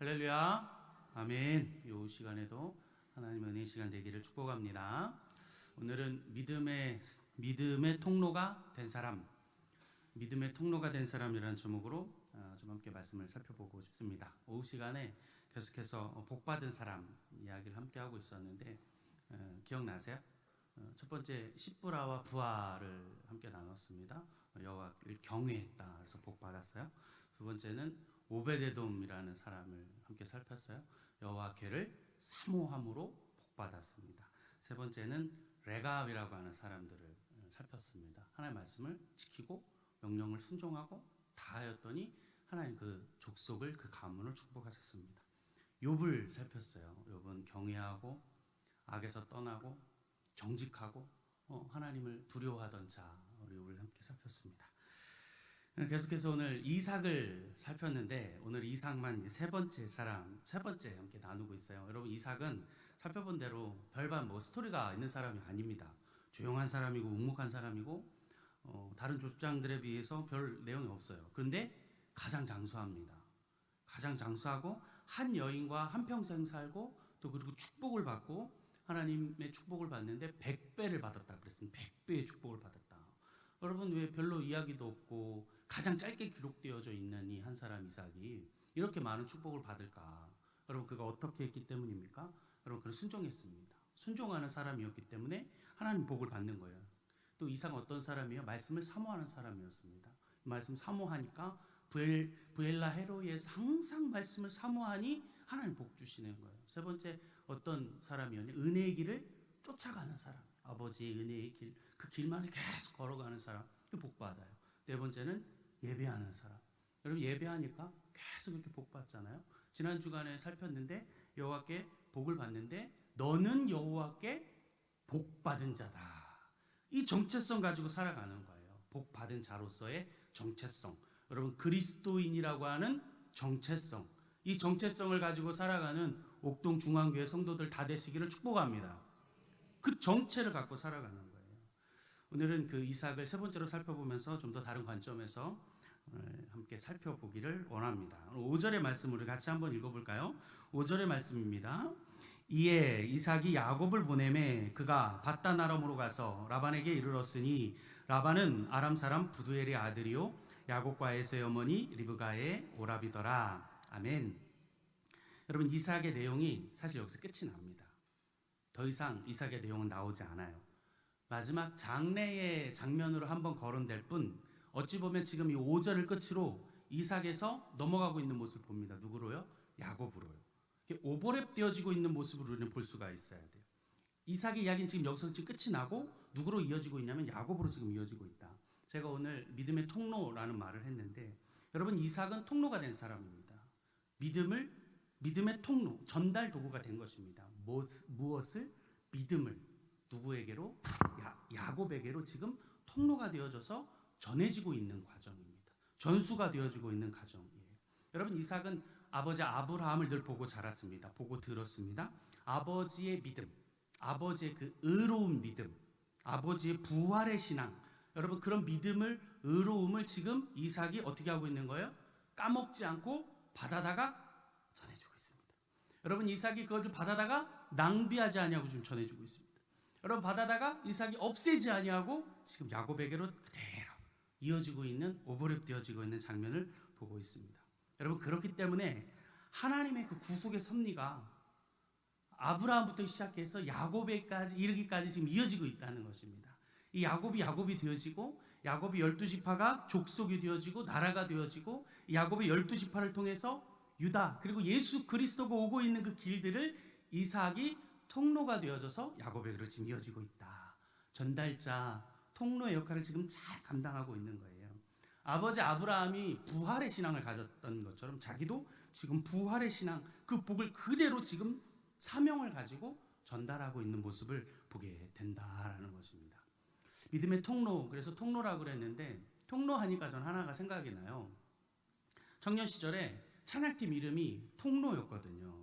할렐루야, 아멘. 이 시간에도 하나님의 은혜 시간 되기를 축복합니다. 오늘은 믿음의 통로가 된 사람, 믿음의 통로가 된 사람이라는 제목으로 좀 함께 말씀을 살펴보고 싶습니다. 오후 시간에 계속해서 복받은 사람 이야기를 함께 하고 있었는데 기억나세요? 첫 번째 십부라와 부하를 함께 나눴습니다. 여호와를 경외했다, 그래서 복 받았어요. 두 번째는 오베데돔이라는 사람을 함께 살폈어요. 여호와께를 사모함으로 복 받았습니다. 세 번째는 레갑이라고 하는 사람들을 살폈습니다. 하나님의 말씀을 지키고 명령을 순종하고 다하였더니 하나님 그 족속을, 그 가문을 축복하셨습니다. 욥을 살폈어요. 욥은 경외하고 악에서 떠나고 정직하고 하나님을 두려워하던 자, 우리 욥을 함께 살폈습니다. 계속해서 오늘 이삭을 살폈는데 오늘 이삭만 세 번째 함께 나누고 있어요. 여러분, 이삭은 살펴본 대로 별반 스토리가 있는 사람이 아닙니다. 조용한 사람이고 묵묵한 사람이고 다른 족장들에 비해서 별 내용이 없어요. 그런데 가장 장수합니다. 가장 장수하고 한 여인과 한평생 살고 또 그리고 축복을 받고 하나님의 축복을 받는데 100배를 받았다 그랬습니다. 100배의 축복을 받았다. 여러분, 왜 별로 이야기도 없고 가장 짧게 기록되어져 있는 이 한 사람 이삭이 이렇게 많은 축복을 받을까? 여러분, 그가 어떻게 했기 때문입니까? 여러분, 그는 순종했습니다. 순종하는 사람이었기 때문에 하나님 복을 받는 거예요. 또 이삭은 어떤 사람이에요? 말씀을 사모하는 사람이었습니다. 말씀 사모하니까 부엘라 헤로이에서 항상 말씀을 사모하니 하나님 복 주시는 거예요. 세 번째, 어떤 사람이었냐? 은혜의 길을 쫓아가는 사람. 아버지의 은혜의 길, 그 길만을 계속 걸어가는 사람, 복 받아요. 네 번째는 예배하는 사람. 여러분, 예배하니까 계속 이렇게 복 받잖아요. 지난 주간에 살폈는데 여호와께 복을 받는데 너는 여호와께 복 받은 자다. 이 정체성 가지고 살아가는 거예요. 복 받은 자로서의 정체성. 여러분, 그리스도인이라고 하는 정체성. 이 정체성을 가지고 살아가는 옥동 중앙교회 성도들 다 되시기를 축복합니다. 그 정체를 갖고 살아가는 거예요. 오늘은 그 이삭을 세 번째로 살펴보면서 좀 더 다른 관점에서 함께 살펴보기를 원합니다. 5절의 말씀을 같이 한번 읽어볼까요? 5절의 말씀입니다. 이에 이삭이 야곱을 보내매 그가 밧단 아람으로 가서 라반에게 이르렀으니 라반은 아람 사람 부두엘의 아들이요 야곱과 에서의 어머니 리브가의 오라비더라. 아멘. 여러분, 이삭의 내용이 사실 여기서 끝이 납니다. 더 이상 이삭의 내용은 나오지 않아요. 마지막 장래의 장면으로 한번 거론될 뿐 어찌 보면 지금 이 5절을 끝으로 이삭에서 넘어가고 있는 모습을 봅니다. 누구로요? 야곱으로요. 오버랩 되어지고 있는 모습을 우리는 볼 수가 있어야 돼요. 이삭의 이야기는 지금 여기서 지금 끝이 나고 누구로 이어지고 있냐면 야곱으로 지금 이어지고 있다. 제가 오늘 믿음의 통로라는 말을 했는데 여러분, 이삭은 통로가 된 사람입니다. 믿음의 통로, 전달 도구가 된 것입니다. 무엇을? 믿음을 누구에게로? 야곱에게로 지금 통로가 되어져서 전해지고 있는 과정입니다. 전수가 되어지고 있는 과정이에요. 여러분, 이삭은 아버지 아브라함을 늘 보고 자랐습니다. 보고 들었습니다. 아버지의 믿음, 아버지의 그 의로운 믿음, 아버지의 부활의 신앙, 여러분, 그런 믿음을, 의로움을 지금 이삭이 어떻게 하고 있는 거예요? 까먹지 않고 받아다가 전해주고 있습니다. 여러분, 이삭이 그것을 받아다가 낭비하지 아니하고 지금 전해주고 있습니다. 여러분, 받아다가 이삭이 없애지 아니하고 지금 야곱에게로 그대로 이어지고 있는, 오버랩 되어지고 있는 장면을 보고 있습니다. 여러분, 그렇기 때문에 하나님의 그 구속의 섭리가 아브라함부터 시작해서 야곱에까지 이르기까지 지금 이어지고 있다는 것입니다. 이 야곱이 되어지고 야곱이 12지파가 족속이 되어지고 나라가 되어지고 야곱의 12지파를 통해서 유다 그리고 예수 그리스도가 오고 있는 그 길들을 이삭이 통로가 되어져서 야곱에게로 지금 이어지고 있다. 전달자, 통로의 역할을 지금 잘 감당하고 있는 거예요. 아버지 아브라함이 부활의 신앙을 가졌던 것처럼 자기도 지금 부활의 신앙, 그 복을 그대로 지금 사명을 가지고 전달하고 있는 모습을 보게 된다라는 것입니다. 믿음의 통로, 그래서 통로라고 그랬는데 통로하니까 전 하나가 생각이 나요. 청년 시절에 찬양팀 이름이 통로였거든요.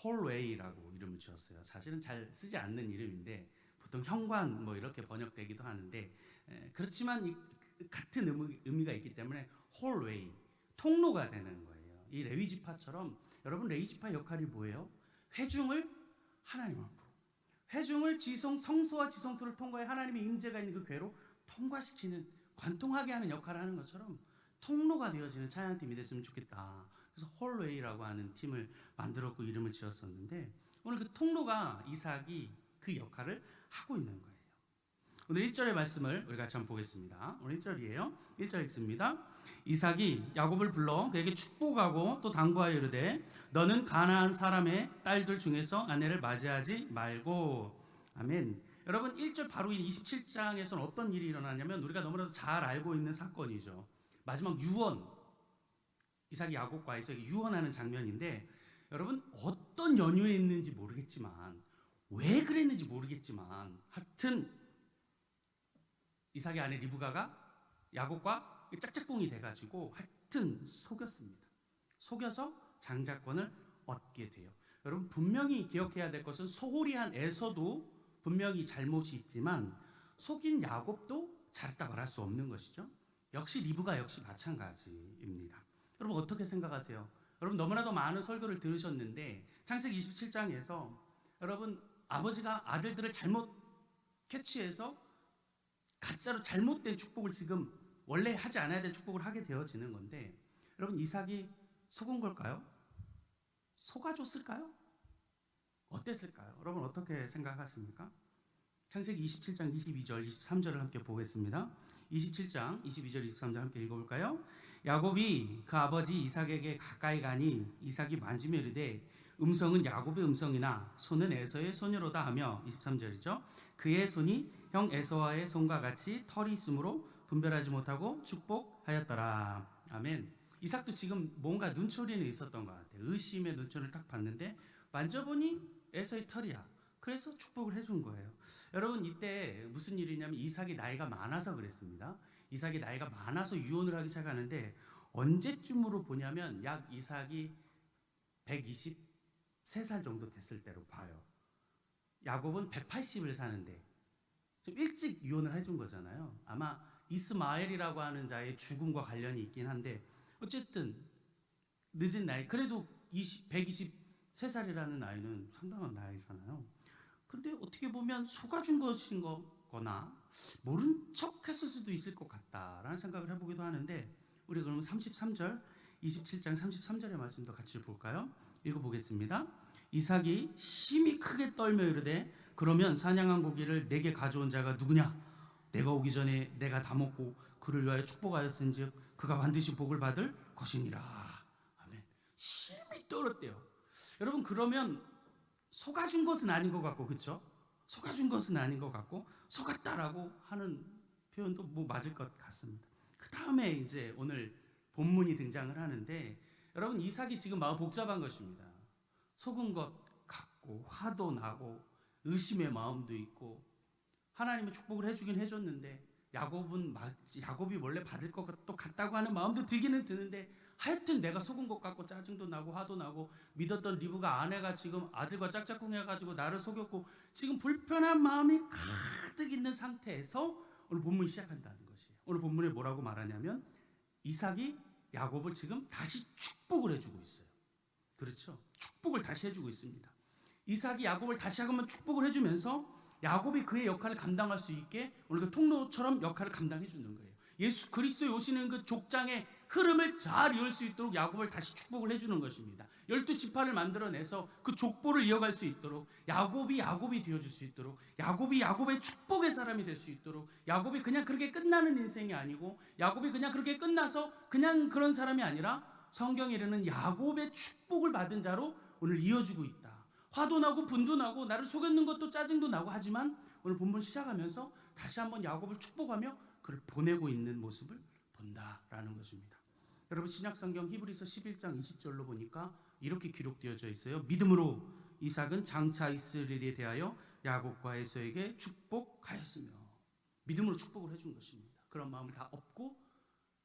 홀웨이라고 이름을 지었어요. 사실은 잘 쓰지 않는 이름인데 보통 현관 이렇게 번역되기도 하는데 그렇지만 같은 의미가 있기 때문에 홀웨이, 통로가 되는 거예요. 이 레위 지파처럼 여러분 레위 지파 역할이 뭐예요? 회중을 하나님 앞으로, 회중을 성소와 지성소를 통과해 하나님의 임재가 있는 그 궤로 통과시키는, 관통하게 하는 역할을 하는 것처럼 통로가 되어지는 찬양팀이 됐으면 좋겠다. 그래서 홀웨이라고 하는 팀을 만들었고 이름을 지었었는데, 오늘 그 통로가 이삭이 그 역할을 하고 있는 거예요. 오늘 1절의 말씀을 우리 같이 한번 보겠습니다. 오늘 1절이에요. 1절 읽습니다. 이삭이 야곱을 불러 그에게 축복하고 또 당부하여 이르되 너는 가나안 사람의 딸들 중에서 아내를 맞이하지 말고. 아멘. 여러분 1절 바로 27장에서는 어떤 일이 일어나냐면 우리가 너무나도 잘 알고 있는 사건이죠. 마지막 유언, 이삭이 야곱과 에서에게 유언하는 장면인데, 여러분 어떤 연유에 있는지 모르겠지만, 왜 그랬는지 모르겠지만, 하여튼 이삭의 아내 리브가가 야곱과 짝짝꿍이 돼가지고 하여튼 속였습니다. 속여서 장자권을 얻게 돼요. 여러분 분명히 기억해야 될 것은 소홀히한 에서도 분명히 잘못이 있지만 속인 야곱도 잘했다 말할 수 없는 것이죠. 역시 리브가 역시 마찬가지입니다. 여러분 어떻게 생각하세요? 여러분 너무나도 많은 설교를 들으셨는데 창세기 27장에서 여러분 아버지가 아들들을 잘못 캐치해서 가짜로 잘못된 축복을 지금 원래 하지 않아야 될 축복을 하게 되어지는 건데, 여러분 이삭이 속은 걸까요? 속아줬을까요? 어땠을까요? 여러분 어떻게 생각하십니까? 창세기 27장 22절 23절을 함께 보겠습니다. 27장 22절 23절 함께 읽어볼까요? 야곱이 그 아버지 이삭에게 가까이 가니 이삭이 만지며 이르되 음성은 야곱의 음성이나 손은 에서의 손이로다 하며, 23절이죠. 그의 손이 형 에서와의 손과 같이 털이 있으므로 분별하지 못하고 축복하였더라. 아멘. 이삭도 지금 뭔가 눈초리는 있었던 것 같아요. 의심의 눈초리를 딱 봤는데 만져보니 에서의 털이야. 그래서 축복을 해준 거예요. 여러분 이때 무슨 일이냐면 이삭이 나이가 많아서 그랬습니다. 이삭이 나이가 많아서 유언을 하기 시작하는데 언제쯤으로 보냐면 약 이삭이 123살 정도 됐을 때로 봐요. 야곱은 180을 사는데 좀 일찍 유언을 해준 거잖아요. 아마 이스마엘이라고 하는 자의 죽음과 관련이 있긴 한데 어쨌든 늦은 나이, 그래도 123살이라는 나이는 상당한 나이잖아요. 그런데 어떻게 보면 속아준 것인 거거나 모른 척 했을 수도 있을 것 같다라는 생각을 해보기도 하는데, 우리 그러면 33절 27장 33절의 말씀도 같이 볼까요? 읽어보겠습니다. 이삭이 심히 크게 떨며 이르되 그러면 사냥한 고기를 내게 가져온 자가 누구냐? 내가 오기 전에 내가 다 먹고 그를 위하여 축복하였은즉 그가 반드시 복을 받을 것이니라. 아멘. 심히 떨었대요. 여러분 그러면 속아준 것은 아닌 것 같고, 그렇죠? 속아준 것은 아닌 것 같고 속았다라고 하는 표현도 뭐 맞을 것 같습니다. 그 다음에 이제 오늘 본문이 등장을 하는데, 여러분 이삭이 지금 마음 복잡한 것입니다. 속은 것 같고 화도 나고 의심의 마음도 있고, 하나님의 축복을 해주긴 해줬는데 야곱이 원래 받을 것도 같다고 하는 마음도 들기는 드는데, 하여튼 내가 속은 것 같고 짜증도 나고 화도 나고, 믿었던 리브가 아내가 지금 아들과 짝짝꿍 해가지고 나를 속였고, 지금 불편한 마음이 가득 있는 상태에서 오늘 본문이 시작한다는 것이에요. 오늘 본문에 뭐라고 말하냐면 이삭이 야곱을 지금 다시 축복을 해주고 있어요. 그렇죠? 축복을 다시 해주고 있습니다. 이삭이 야곱을 다시 한번 축복을 해주면서 야곱이 그의 역할을 감당할 수 있게 오늘 그 통로처럼 역할을 감당해 주는 거예요. 예수 그리스도의 오시는 그 족장의 흐름을 잘 이을 수 있도록 야곱을 다시 축복을 해주는 것입니다. 12지파를 만들어내서 그 족보를 이어갈 수 있도록, 야곱이 되어줄 수 있도록, 야곱이 야곱의 축복의 사람이 될 수 있도록, 야곱이 그냥 그렇게 끝나는 인생이 아니고, 야곱이 그냥 그렇게 끝나서 그냥 그런 사람이 아니라 성경에 이르는 야곱의 축복을 받은 자로 오늘 이어주고 있다. 화도 나고 분도 나고 나를 속였는 것도 짜증도 나고 하지만 오늘 본문 시작하면서 다시 한번 야곱을 축복하며 그를 보내고 있는 모습을 본다라는 것입니다. 여러분 신약성경 히브리서 11장 20절로 보니까 이렇게 기록되어져 있어요. 믿음으로 이삭은 장차 있을 일에 대하여 야곱과 에서에게 축복하였으며, 믿음으로 축복을 해준 것입니다. 그런 마음을 다 업고,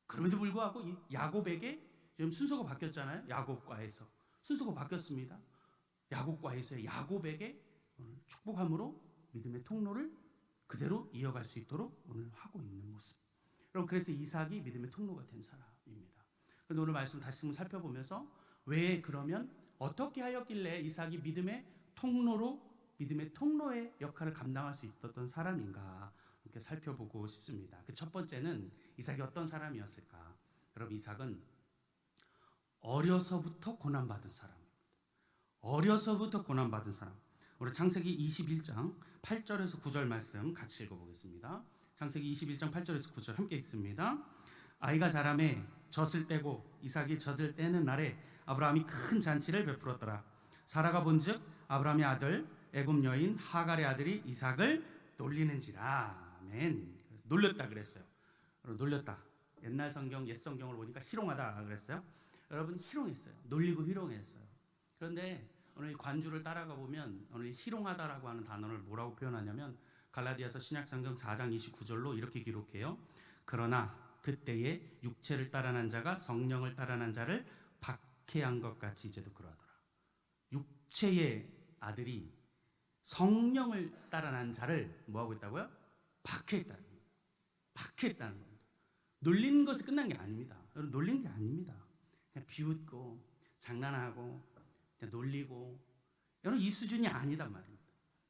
그럼에도 불구하고 이 야곱에게 지금 순서가 바뀌었잖아요. 야곱과 에서 순서가 바뀌었습니다. 야곱과 에서의 야곱에게 오늘 축복함으로 믿음의 통로를 그대로 이어갈 수 있도록 오늘 하고 있는 모습. 여러분 그래서 이삭이 믿음의 통로가 된 사람입니다. 그런데 오늘 말씀 다시 한번 살펴보면서 왜 그러면 어떻게 하였길래 이삭이 믿음의 통로의 역할을 감당할 수 있었던 사람인가 이렇게 살펴보고 싶습니다. 그 첫 번째는 이삭이 어떤 사람이었을까? 여러분, 이삭은 어려서부터 고난받은 사람입니다. 어려서부터 고난받은 사람. 우리 창세기 21장 8절에서 9절 말씀 같이 읽어보겠습니다. 창세기 21장 8절에서 9절 함께 읽습니다. 아이가 자라매 젖을 떼고 이삭이 젖을 떼는 날에 아브라함이 큰 잔치를 베풀었더라. 사라가 본즉 아브라함의 아들 애굽 여인 하갈의 아들이 이삭을 놀리는지라. 아멘. 놀렸다 그랬어요. 놀렸다. 옛날 성경, 옛 성경을 보니까 희롱하다 그랬어요. 여러분, 희롱했어요. 놀리고 희롱했어요. 그런데 오늘 관주를 따라가 보면 오늘 희롱하다라고 하는 단어를 뭐라고 표현하냐면 갈라디아서 신약성경 4장 29절로 이렇게 기록해요. 그러나 그때에 육체를 따라난 자가 성령을 따라난 자를 박해한 것 같이 이제도 그러하더라. 육체의 아들이 성령을 따라난 자를 뭐하고 있다고요? 박해했다는 겁니다. 박해했다는 겁니다. 놀리는 것이 끝난 게 아닙니다. 여러분, 놀린 게 아닙니다. 그냥 비웃고 장난하고 그냥 놀리고, 여러분, 이 수준이 아니단 말입니다.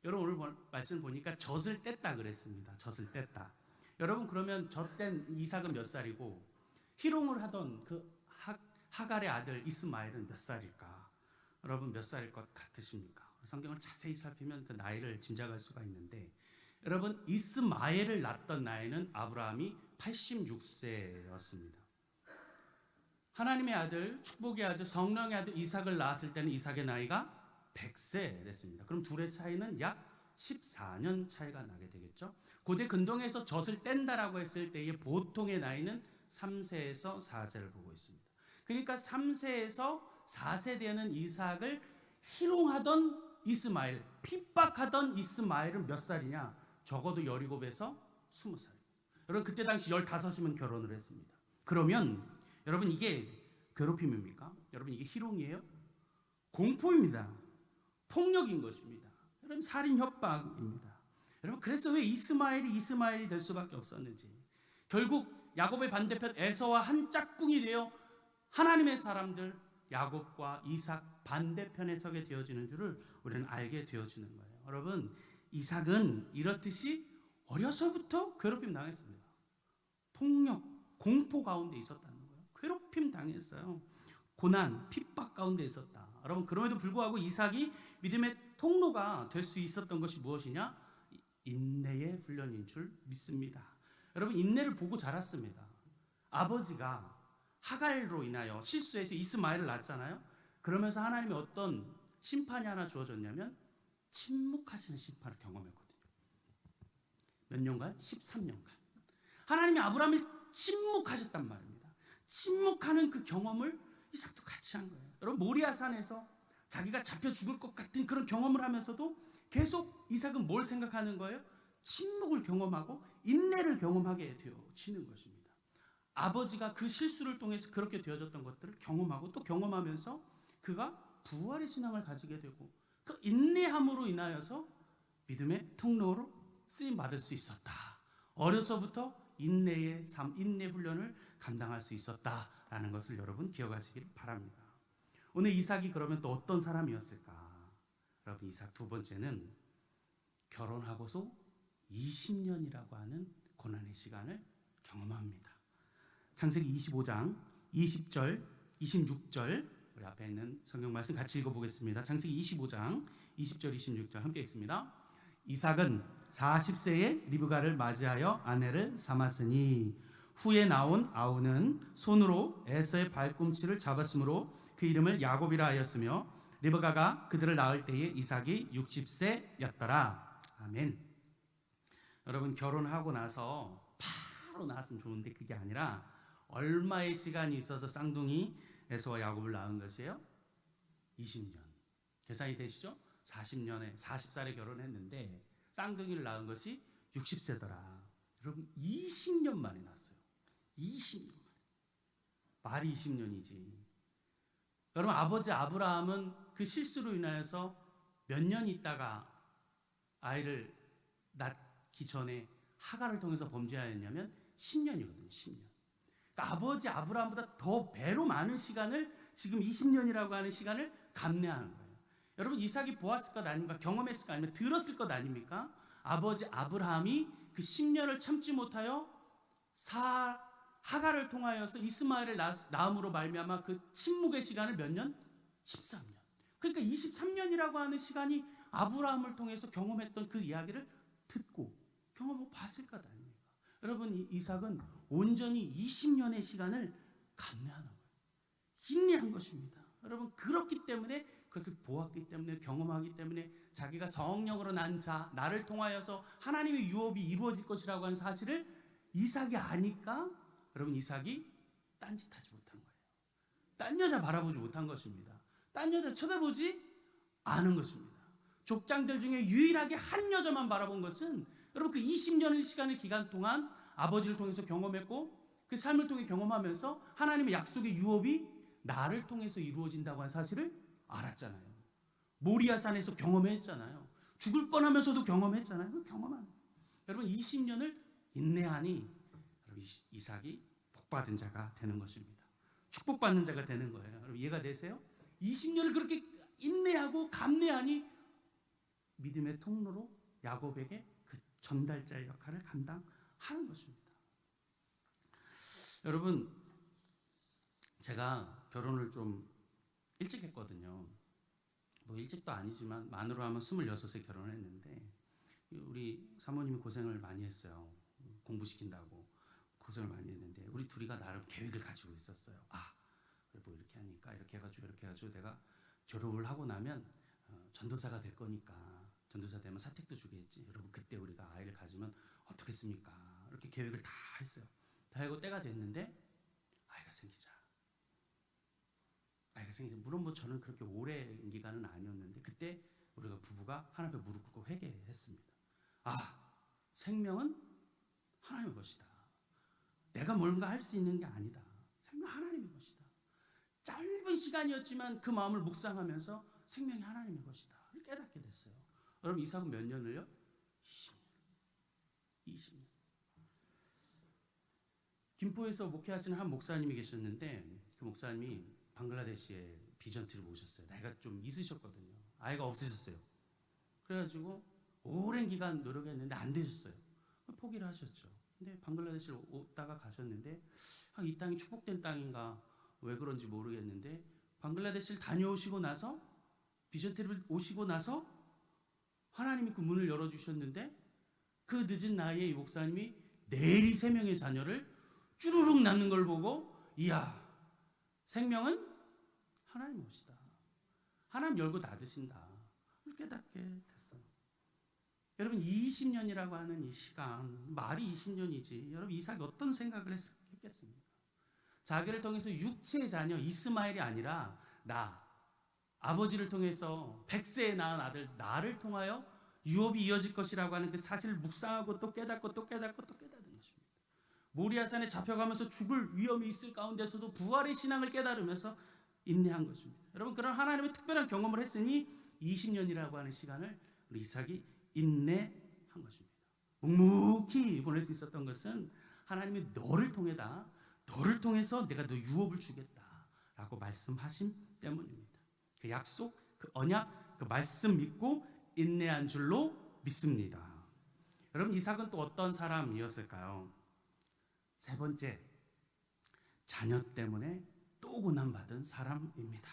여러분, 오늘 말씀 보니까 젖을 뗐다 그랬습니다. 젖을 뗐다. 여러분, 그러면 젖된 이삭은 몇 살이고 희롱을 하던 그 하갈의 아들 이스마엘은 몇 살일까? 여러분, 몇 살일 것 같으십니까? 성경을 자세히 살피면 그 나이를 짐작할 수가 있는데, 여러분, 이스마엘을 낳았던 나이는 아브라함이 86세였습니다. 하나님의 아들, 축복의 아들, 성령의 아들 이삭을 낳았을 때는 이삭의 나이가 100세 됐습니다. 그럼 둘의 차이는 약 14년 차이가 나게 되겠죠. 고대 근동에서 젖을 뗀다라고 했을 때의 보통의 나이는 3세에서 4세를 보고 있습니다. 그러니까 3세에서 4세 되는 이삭을 희롱하던 이스마엘, 핍박하던 이스마엘은 몇 살이냐? 적어도 17에서 20살. 여러분, 그때 당시 15이면 결혼을 했습니다. 그러면 여러분, 이게 괴롭힘입니까? 여러분, 이게 희롱이에요? 공포입니다. 폭력인 것입니다. 여러분, 살인 협박입니다. 여러분, 그래서 왜 이스마엘이 될 수밖에 없었는지, 결국 야곱의 반대편 에서와 한 짝꿍이 되어 하나님의 사람들 야곱과 이삭 반대편에 서게 되어지는 줄을 우리는 알게 되어지는 거예요. 여러분, 이삭은 이렇듯이 어려서부터 괴롭힘 당했습니다. 폭력, 공포 가운데 있었다는 거예요. 괴롭힘 당했어요. 고난, 핍박 가운데 있었다. 여러분, 그럼에도 불구하고 이삭이 믿음의 통로가 될 수 있었던 것이 무엇이냐? 인내의 훈련인 줄 믿습니다. 여러분, 인내를 보고 자랐습니다. 아버지가 하갈로 인하여 실수해서 이스마엘을 낳았잖아요. 그러면서 하나님이 어떤 심판이 하나 주어졌냐면 침묵하시는 심판을 경험했거든요. 몇 년간? 13년간. 하나님이 아브라함을 침묵하셨단 말입니다. 침묵하는 그 경험을 이삭도 같이 한 거예요. 여러분, 모리아산에서 자기가 잡혀 죽을 것 같은 그런 경험을 하면서도 계속 이삭은 뭘 생각하는 거예요? 침묵을 경험하고 인내를 경험하게 되어지는 것입니다. 아버지가 그 실수를 통해서 그렇게 되어졌던 것들을 경험하고 또 경험하면서 그가 부활의 신앙을 가지게 되고 그 인내함으로 인하여서 믿음의 통로로 쓰임 받을 수 있었다. 어려서부터 인내의 삶, 인내 훈련을 감당할 수 있었다라는 것을 여러분 기억하시길 바랍니다. 오늘 이삭이 그러면 또 어떤 사람이었을까? 여러분, 이삭 두 번째는 결혼하고서 20년이라고 하는 고난의 시간을 경험합니다. 창세기 25장 20절, 26절 우리 앞에 있는 성경 말씀 같이 읽어보겠습니다. 창세기 25장 20절, 26절 함께 읽습니다. 이삭은 40세에 리브가를 맞이하여 아내를 삼았으니 후에 나온 아우는 손으로 에서의 발꿈치를 잡았으므로 그 이름을 야곱이라 하였으며 리브가가 그들을 낳을 때에 이삭이 60세였더라. 아멘. 여러분, 결혼하고 나서 바로 낳았으면 좋은데 그게 아니라 얼마의 시간이 있어서 쌍둥이 에서와 야곱을 낳은 것이에요? 20년. 계산이 되시죠? 40살에 결혼했는데 쌍둥이를 낳은 것이 60세더라. 여러분, 20년 만에 낳았어요. 20년 만에. 말이 20년이지. 여러분, 아버지 아브라함은 그 실수로 인하여서 몇 년 있다가 아이를 낳기 전에 하갈을 통해서 범죄하였냐면 10년이거든요. 10년. 그러니까 아버지 아브라함보다 더 배로 많은 시간을, 지금 20년이라고 하는 시간을 감내하는 거예요. 여러분, 이삭이 보았을 것 아닙니까? 경험했을 것 아닙니까? 들었을 것 아닙니까? 아버지 아브라함이 그 10년을 참지 못하여 하갈을 통하여서 이스마엘을 낳음으로 말미암아 그 침묵의 시간을 몇 년? 13년. 그러니까 23년이라고 하는 시간이 아브라함을 통해서 경험했던 그 이야기를 듣고 경험하고 봤을 것 아닙니까? 여러분, 이삭은 온전히 20년의 시간을 감내하는 거예요. 인내한 것입니다. 여러분, 그렇기 때문에, 그것을 보았기 때문에, 경험하기 때문에 자기가 성령으로 난 자, 나를 통하여서 하나님의 유업이 이루어질 것이라고 하는 사실을 이삭이 아니까, 여러분, 이삭이 딴짓하지 못한 거예요. 딴 여자 바라보지 못한 것입니다. 딴 여자 쳐다보지 않은 것입니다. 족장들 중에 유일하게 한 여자만 바라본 것은, 여러분, 그 20년의 시간의 기간 동안 아버지를 통해서 경험했고 그 삶을 통해 경험하면서 하나님의 약속의 유업이 나를 통해서 이루어진다고 하는 사실을 알았잖아요. 모리아산에서 경험했잖아요. 죽을 뻔하면서도 경험했잖아요. 그 경험한, 여러분, 20년을 인내하니 여러분, 이삭이 복받은 자가 되는 것입니다. 축복받는 자가 되는 거예요. 여러분, 이해가 되세요? 20년을 그렇게 인내하고 감내하니 믿음의 통로로 야곱에게 그 전달자의 역할을 감당하는 것입니다. 여러분, 제가 결혼을 좀 일찍 했거든요. 뭐 일찍도 아니지만 만으로 하면 26에 결혼을 했는데, 우리 사모님이 고생을 많이 했어요. 공부시킨다고 고생을 많이 했는데, 우리 둘이가 나름 계획을 가지고 있었어요. 뭐 이렇게 하니까 이렇게 해가지고 내가 졸업을 하고 나면 전도사가 될 거니까, 전도사 되면 사택도 주겠지. 여러분, 그때 우리가 아이를 가지면 어떻겠습니까? 이렇게 계획을 다 했어요. 다 하고 때가 됐는데 아이가 생기자. 물론 뭐 저는 그렇게 오래 기간은 아니었는데, 그때 우리가 부부가 하나님 앞에 무릎 꿇고 회개했습니다. 생명은 하나님의 것이다. 내가 뭔가 할 수 있는 게 아니다. 생명 하나님의 것이다. 짧은 시간이었지만 그 마음을 묵상하면서 생명이 하나님의 것이다 깨닫게 됐어요. 여러분, 이삭은 몇 년을요? 20년. 김포에서 목회하시는 한 목사님이 계셨는데, 그 목사님이 방글라데시에 비전트를 모셨어요. 나이가 좀 있으셨거든요. 아이가 없으셨어요. 그래가지고 오랜 기간 노력했는데 안 되셨어요. 포기를 하셨죠. 근데 방글라데시를 오다가 가셨는데, 이 땅이 축복된 땅인가 왜 그런지 모르겠는데, 방글라데시를 다녀오시고 나서, 비전트를 오시고 나서 하나님이 그 문을 열어주셨는데, 그 늦은 나이에 이 목사님이 내리 3명의 자녀를 쭈루룩 낳는 걸 보고, 이야, 생명은 하나님의 것이다. 하나님 열고 닫으신다. 깨닫게 됐어요. 여러분, 20년이라고 하는 이 시간, 말이 20년이지. 여러분, 이삭이 어떤 생각을 했겠습니까? 자기를 통해서 육체의 자녀 이스마엘이 아니라 아버지를 통해서 100세에 낳은 아들 나를 통하여 유업이 이어질 것이라고 하는 그 사실을 묵상하고 또 깨닫고 또 깨닫고 또 깨닫는 것입니다. 모리아산에 잡혀가면서 죽을 위험이 있을 가운데서도 부활의 신앙을 깨달으면서 인내한 것입니다. 여러분, 그런 하나님의 특별한 경험을 했으니 20년이라고 하는 시간을 우리 이삭이 인내한 것입니다. 묵묵히 보낼 수 있었던 것은 하나님이 너를 통해다, 너를 통해서 내가 너 유업을 주겠다라고 말씀하심 때문입니다. 그 약속, 그 언약, 그 말씀 믿고 인내한 줄로 믿습니다. 여러분, 이삭은 또 어떤 사람이었을까요? 세 번째, 자녀 때문에 또 고난받은 사람입니다.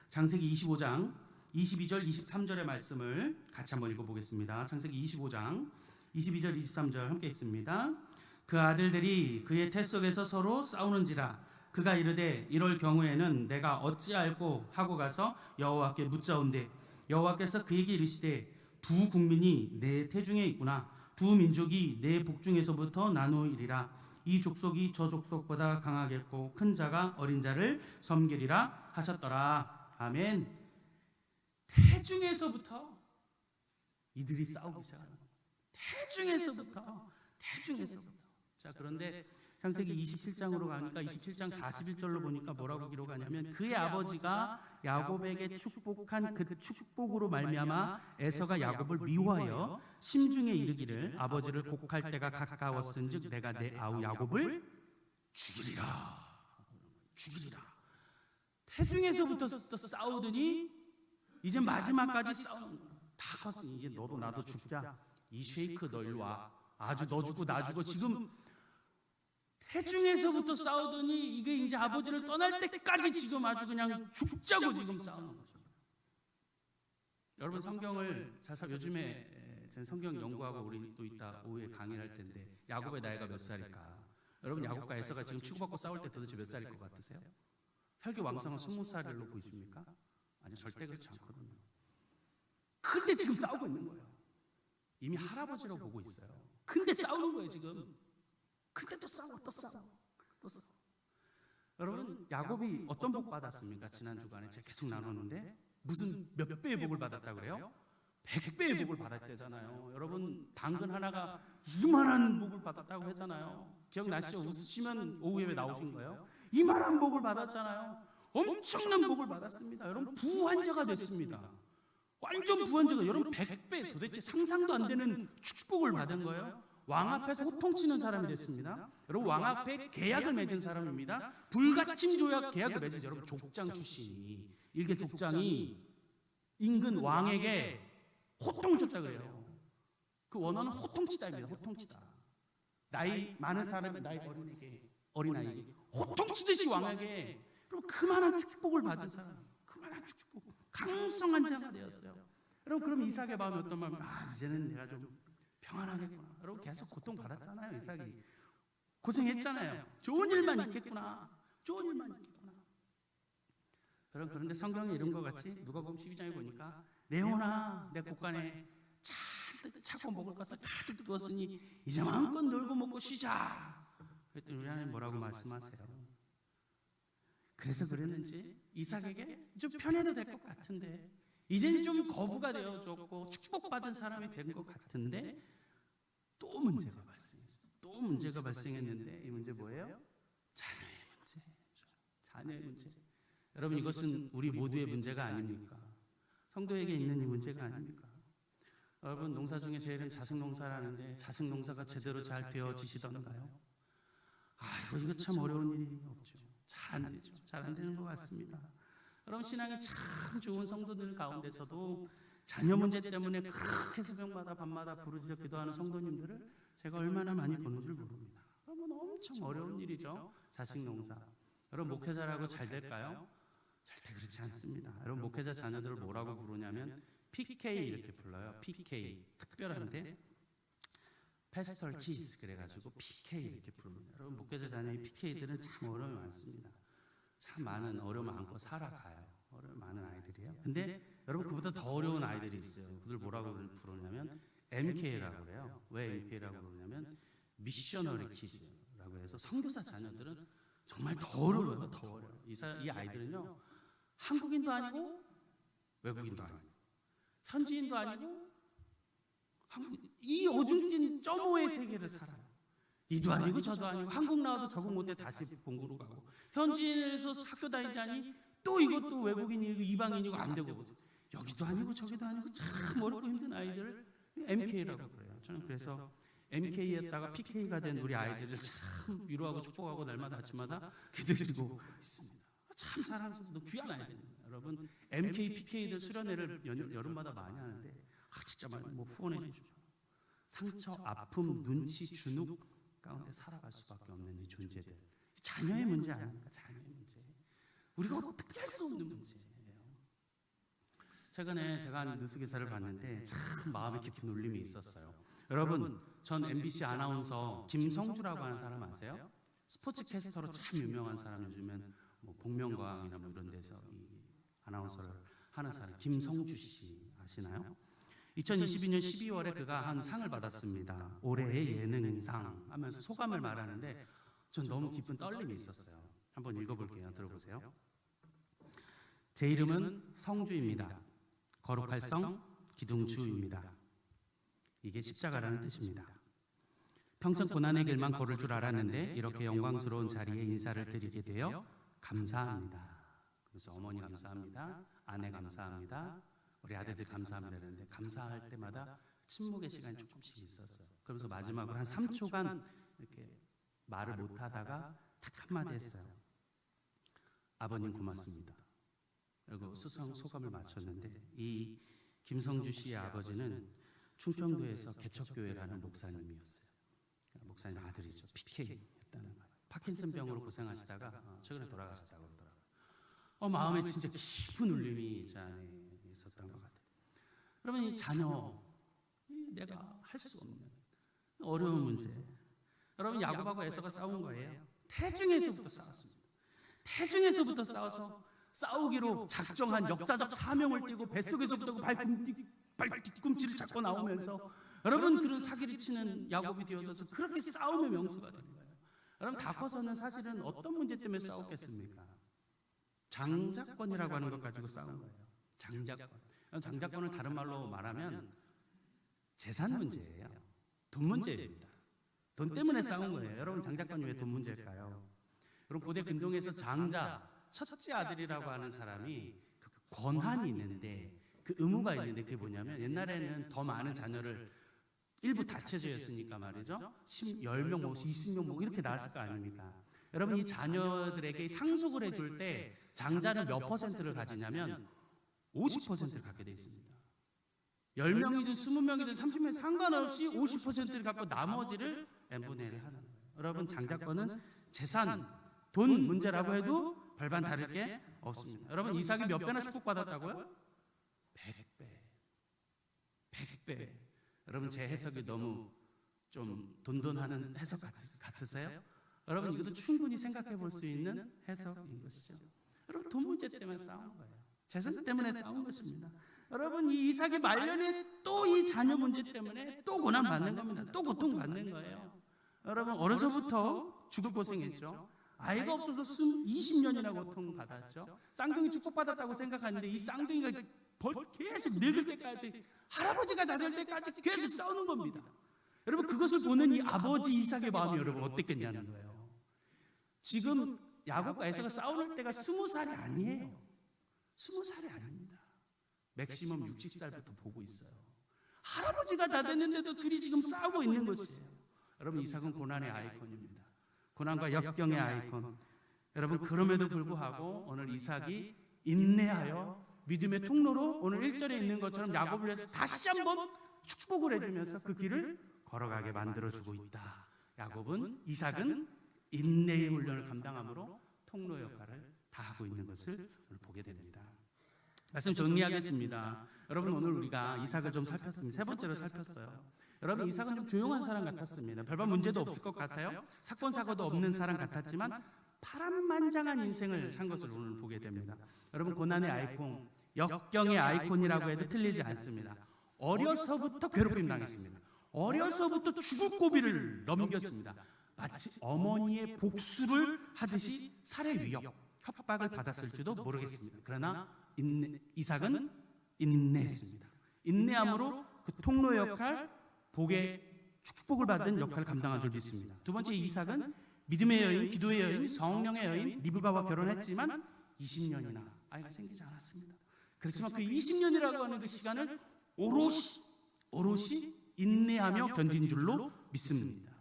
창세기 25장 22절 23절의 말씀을 같이 한번 읽어보겠습니다. 창세기 25장 22절 23절 함께 읽습니다. 그 아들들이 그의 태 속에서 서로 싸우는지라. 그가 이르되 이럴 경우에는 내가 어찌할꼬 하고 가서 여호와께 묻자온대. 여호와께서 그에게 이르시되 두 국민이 내 태중에 있구나. 두 민족이 내 복중에서부터 나누이리라. 이 족속이 저 족속보다 강하겠고 큰 자가 어린 자를 섬기리라 하셨더라. 아멘. 태중에서부터 이들이 싸우기 시작합니다. 태중에서부터. 자, 그런데 창세기 27장으로 가니까 27장 41절로 보니까 뭐라고 기록하냐면, 그의 아버지가 야곱에게 축복한 그 축복으로 말미암아 에서가 야곱을 미워하여 심중에 이르기를 아버지를 곡할 때가 가까웠은즉 내가 내 아우 야곱을 죽이리라. 태중에서부터 싸우더니 이제 마지막까지 싸우는 거야. 다 컸으니 이제 너도 나도 죽자. 이 쉐이크 너 일로 와. 아주 너 죽고 나 죽고 지금 태중에서부터 싸우더니 이게 이제 아버지를 떠날 때까지 지금 아주 그냥 죽자고 지금 싸우는 거죠. 여러분 성경을 요즘에 제 성경 연구하고 우리 또 이따 오후에 강의를 할 텐데 야곱의 나이가 몇 살일까? 여러분 야곱과 에서가 지금 치고받고 싸울 때 도대체 몇 살일 것 같으세요? 혈기 왕성은 20살로 보이십니까? 아니 절대 그렇지 않거든요. 근데 지금 싸우고 있는 거예요. 이미 할아버지로 보고 있어요. 근데 싸우는 거예요 지금. 근데 또 싸워. 여러분 야곱이 어떤 복 받았습니까? 지난 주간에 제가 계속 나눴는데 무슨 몇 배의 복을 받았다고 그래요? 100배의 복을 받았대잖아요. 여러분 당근 하나가 이만한 복을 받았다고 했잖아요. 기억나시죠? 웃으시면 오후에 왜 나오신 거예요? 이만한 복을 받았잖아요. 엄청난 복을 받았습니다. 여러분 부환자가 됐습니다. 완전 부환자가. 여러분 100배 도대체 상상도 안 되는 축복을 받은 거예요. 왕 앞에서 호통치는 사람이 됐습니다. 여러분 왕 앞에 계약을 맺은 사람입니다. 불가침 조약 계약을 맺은 여러분 족장 출신이 일개 족장이 인근 왕에게 호통쳤다 그래요. 그 원어는 호통치다입니다. 호통치다. 나이 많은 사람이 나이 어린아이에게 호통치듯이 왕에게 여러분 그만한 축복을 받은 사람, 그만한 축복, 강성한 자가 되었어요. 여러분 그럼 이삭의 마음이 어떤 마음이? 이제는 내가 좀 평안하겠구나. 여러분 계속 고통 받았잖아요. 이삭이 고생했잖아요. 좋은 일만 있겠구나. 여러분 그런데 성경에 이런 것 같이 누가복음 12장에 보니까 내오나 내 곳간에 잔뜩 차고 먹을 것을 가득 두었으니 이제 마음껏 놀고 먹고 쉬자. 그랬더니 우리 하나님 뭐라고 말씀하세요? 그래서 그랬는지 이삭에게 좀 편해도 될 것 같은데 이젠 좀 거부가 되어졌고 축복받은 사람이 된 것 같은데 또 문제가 발생했는데 이 문제 뭐예요? 자녀의 문제. 여러분 이것은 우리 모두의 문제가 아닙니까? 성도에게 있는 이 문제가 아닙니까? 여러분 농사 중에 제일은 자식 농사라는데 자식 농사가 제대로 잘 되어지시던가요? 이거 참 어려운 일이 없죠. 잘 안 되죠. 잘 안 되는 것 같습니다. 여러분 신앙이 참 좋은 성도들 가운데서도 자녀 문제 때문에 그렇게 새벽마다 밤마다 부르짖어 기도하는 성도님들을 제가 얼마나 많이 보는 줄 모릅니다. 여러분 엄청 어려운 일이죠. 자식 농사. 여러분 목회자라고 잘 될까요? 절대 그렇지 않습니다. 여러분 목회자 자녀들을 뭐라고 부르냐면 PK 이렇게 불러요. PK 특별한데 패스털 키스 그래가지고 PK 이렇게 부릅니다. 여러분 목회자 자녀의 PK들은 참 어려움이 많습니다. 참 많은 어려움을 안고 살아가요. 어려움 많은 아이들이에요. 근데 여러분 그보다 더 어려운 아이들이 있어요. 그들 뭐라고 부르냐면 MK라고 그래요. 왜 MK라고 부르냐면 미셔너리 키즈라고 해서 선교사 자녀들은 정말 더 어려워요. 더 어려워요. 이 아이들은요 한국인도 아니고 외국인도 아니고 현지인도 아니고 이 어중뛴 점오의 세계를 살아요. 이도 아니고 저도 아니고 한국 나와도 적응 못해 다시 본국으로 가고 현지에서 학교 다니자니 또 이것도 외국인이고 이방인이고 안 되고 여기도 아니고 저기도 아니고 참 어렵고 힘든 아이들을 MK라고 그래요. 저는 그래서 MK였다가 PK가 된 우리 아이들을 참 위로하고 축복하고 날마다 아침마다 기도해주고 있습니다. 참 사랑스럽고 귀한 아이들입니다. 여러분 MK, PK들 수련회를 여름마다 많이 하는데 진짜 많이 후원해 주십시오. 상처, 아픔, 눈치, 주눅 가운데 살아갈 수밖에 없는 이 존재들. 자녀의 문제 아닙니까? 자녀의 문제. 우리가 어떻게 할 수 없는 문제예요. 최근에 제가 한 뉴스 기사를 봤는데 참 마음에 깊은 울림이 있었어요. 여러분, 전 MBC 아나운서 김성주라고 하는 사람 아세요? 스포츠 캐스터로 참 유명한 사람, 요즘엔 뭐 복면가왕이나 뭐 이런 데서 이 아나운서를 하는 사람 김성주 씨 아시나요? 2022년 12월에 그가 한 상을 받았습니다. 올해의 예능인상 하면서 소감을 말하는데 전 너무 기쁜 떨림이 있었어요. 한번 읽어볼게요. 들어보세요. 제 이름은 성주입니다. 거룩할 성 기둥주입니다. 이게 십자가라는 뜻입니다. 평생 고난의 길만 걸을 줄 알았는데 이렇게 영광스러운 자리에 인사를 드리게 되어 감사합니다. 그래서 어머니 감사합니다. 아내 감사합니다. 우리 아들들 감사합니다. 그랬는데 감사할 때마다 침묵의 시간이 조금씩 있었어요. 그러면서 마지막으로 한 3초간 이렇게 말을 못하다가 딱 한마디 했어요. 아버님 고맙습니다. 그리고 수상 소감을 마쳤는데, 이 김성주 씨의 아버지는 충청도에서 개척교회라는 목사님이었어요. 목사님 아들이죠. PK였다는 거예요. 파킨슨병으로 고생하시다가 최근에 돌아가셨다고 그러더라고요. 마음에 진짜 깊은 울림이 제 안에 있었던 것 같아요. 그러면 이 자녀, 내가 할 수 없는 어려운 문제, 여러분 야곱하고 에서가 싸운 거예요. 태중에서부터 싸웠습니다. 태중에서부터 싸워서 싸우기로 작정한 역사적 사명을 띠고 뱃속에서부터 발뒤꿈치를 잡고 나오면서 여러분 그런 사기를 치는 야곱이 되어져서 그렇게 싸움의 명수가 된 거예요. 여러분 다 커서는 사실은 어떤 문제 때문에 싸웠겠습니까? 장자권이라고 하는 것 가지고 싸운 거예요. 장자권. 장자권을 다른 말로 말하면 재산 문제예요. 돈 문제입니다. 돈 때문에 싸운 거예요. 여러분 장자권이 왜 돈 문제일까요? 여러분 고대 근동에서 장자, 첫째 아들이라고 하는 사람이 그 권한이 있는데, 그 의무가 있는데, 그게 뭐냐면 옛날에는 더 많은 자녀를 일부 다체제였으니까 말이죠. 10명, 20명 이렇게 낳았을 거 아닙니까? 여러분 이 자녀들에게 상속을 해줄 때 장자는 몇 퍼센트를 가지냐면 50%를 갖게 돼 있습니다. 10명이든 20명이든 30명 상관없이 50%를 갖고 나머지를 n분의 1을 하는 거예요. 여러분 장자권은 재산, 돈 문제라고 해도 별반 다를 게 없습니다. 여러분 이삭이 몇 배나 축복받았다고요? 100배. 100배. 여러분 제 해석이 너무 좀 돈돈하는 해석 같으세요? 여러분 이것도 충분히 생각해 볼 수 있는 해석인 것이죠. 여러분 돈 문제 때문에 싸운 거예요. 재산 때문에 싸운 것입니다. 여러분 이 이삭이 말년에 또 이 자녀 문제 때문에 또 고난 받는 겁니다. 또 고통 받는 거예요. 여러분 어려서부터 죽을 고생했죠. 아이가 없어서 20년이나 고통 받았죠. 쌍둥이 축복받았다고 생각하는데 이 쌍둥이가 계속 늙을 때까지, 할아버지가 다 될 때까지 계속 싸우는 겁니다. 여러분 그것을 보는 이 아버지 이삭의 마음이 여러분 어땠겠냐는 거예요. 지금 야곱과 에서가 싸우는 때가 20살이 아니에요. 20살이 아닙니다. 맥시멈 60살부터 보고 있어요. 할아버지가 다 됐는데도 둘이 지금 싸우고 있는 것이에요. 여러분 이삭은 고난의 아이콘입니다. 고난과 역경의 아이콘. 여러분 그럼에도 불구하고 오늘 이삭이 인내하여 믿음의 통로로 오늘 1절에 있는 것처럼 야곱을 위해서 다시 한번 축복을 해주면서 그 길을 걸어가게 만들어주고 있다. 이삭은 인내의 훈련을 감당함으로 통로 역할을 다 하고 있는 것을 오늘 보게 됩니다. 말씀 정리하겠습니다. 여러분 오늘 우리가 이삭을 좀 살폈습니다. 세 번째로 살폈어요. 여러분 이삭은 좀 조용한 사람 같았습니다. 별반 문제도 없을 것 같아요. 사건 사고도 없는 사람 같았지만 파란만장한 인생을 산 것을 오늘 보게 됩니다. 여러분 고난의 아이콘, 역경의 아이콘이라고 해도 틀리지 않습니다. 어려서부터 괴롭힘 당했습니다. 어려서부터 죽을 고비를 넘겼습니다. 마치 어머니의 복수를 하듯이 살해 위협, 협박을 받았을지도 모르겠습니다. 그러나 이삭은 인내했습니다. 인내함으로 그 통로 역할, 복의 축복을 받은 역할을 감당한 줄 믿습니다. 두 번째 이삭은 믿음의 여인, 기도의 여인, 성령의 여인 리브가와 결혼했지만 20년이나 아이가 생기지 않았습니다. 그렇지만 그 20년이라고 하는 그 시간을 오롯이 인내하며 견딘 줄로 믿습니다.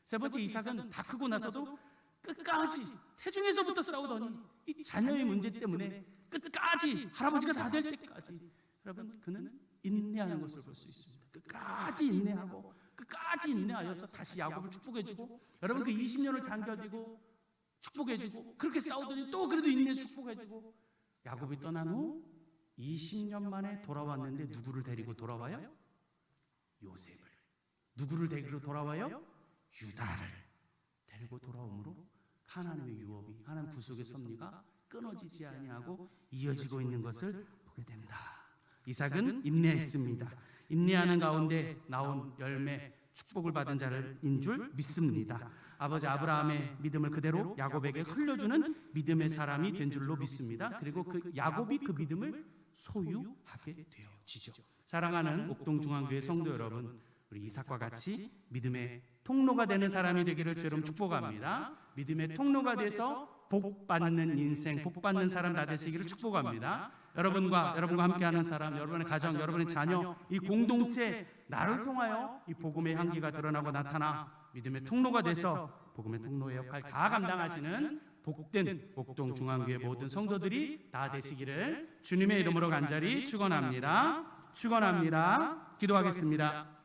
세 번째 이삭은 다 크고 나서도 끝까지 태중에서부터 싸우더니 이 자녀의 문제 때문에 끝까지 할아버지가 다 될 때까지 여러분 그는 인내하는 것을 볼 수 있습니다. 끝까지 인내하고 끝까지 인내하여서 다시 야곱을 축복해주고 여러분 그 20년을 잠겨지고 축복해주고 그렇게 싸우더니 또 그래도 인내 축복해주고 야곱이 떠난 후 20년 만에 돌아왔는데 누구를 데리고 돌아와요? 요셉을. 누구를 데리고 돌아와요? 유다를 데리고 돌아오므로 하나님의 유업이, 하나님 구속의 섭리가 끊어지지 아니하고 이어지고 있는 것을 보게 된다. 이삭은 인내했습니다. 인내하는 가운데 나온 열매, 축복을 받은 자를인 줄 믿습니다. 아버지 아브라함의 믿음을 그대로 야곱에게 흘려주는 믿음의 사람이 된 줄로 믿습니다. 그리고 그 야곱이 그 믿음을 소유하게 되어지죠. 사랑하는 옥동중앙교회 성도 여러분, 우리 이삭과 같이 믿음의 통로가 되는 사람이 되기를 주님 축복합니다. 믿음의 통로가 돼서 복 받는 인생, 복 받는 사람 다 되시기를 축복합니다. 여러분과 함께하는 사람, 여러분의 가정, 여러분의 자녀, 이 공동체 나를 통하여 이 복음의 향기가 드러나고 나타나 믿음의 통로가 돼서 복음의 통로의 역할 다 감당하시는 복된 목동 중앙교회 모든 성도들이 다 되시기를 주님의 이름으로 간절히 축원합니다. 기도하겠습니다.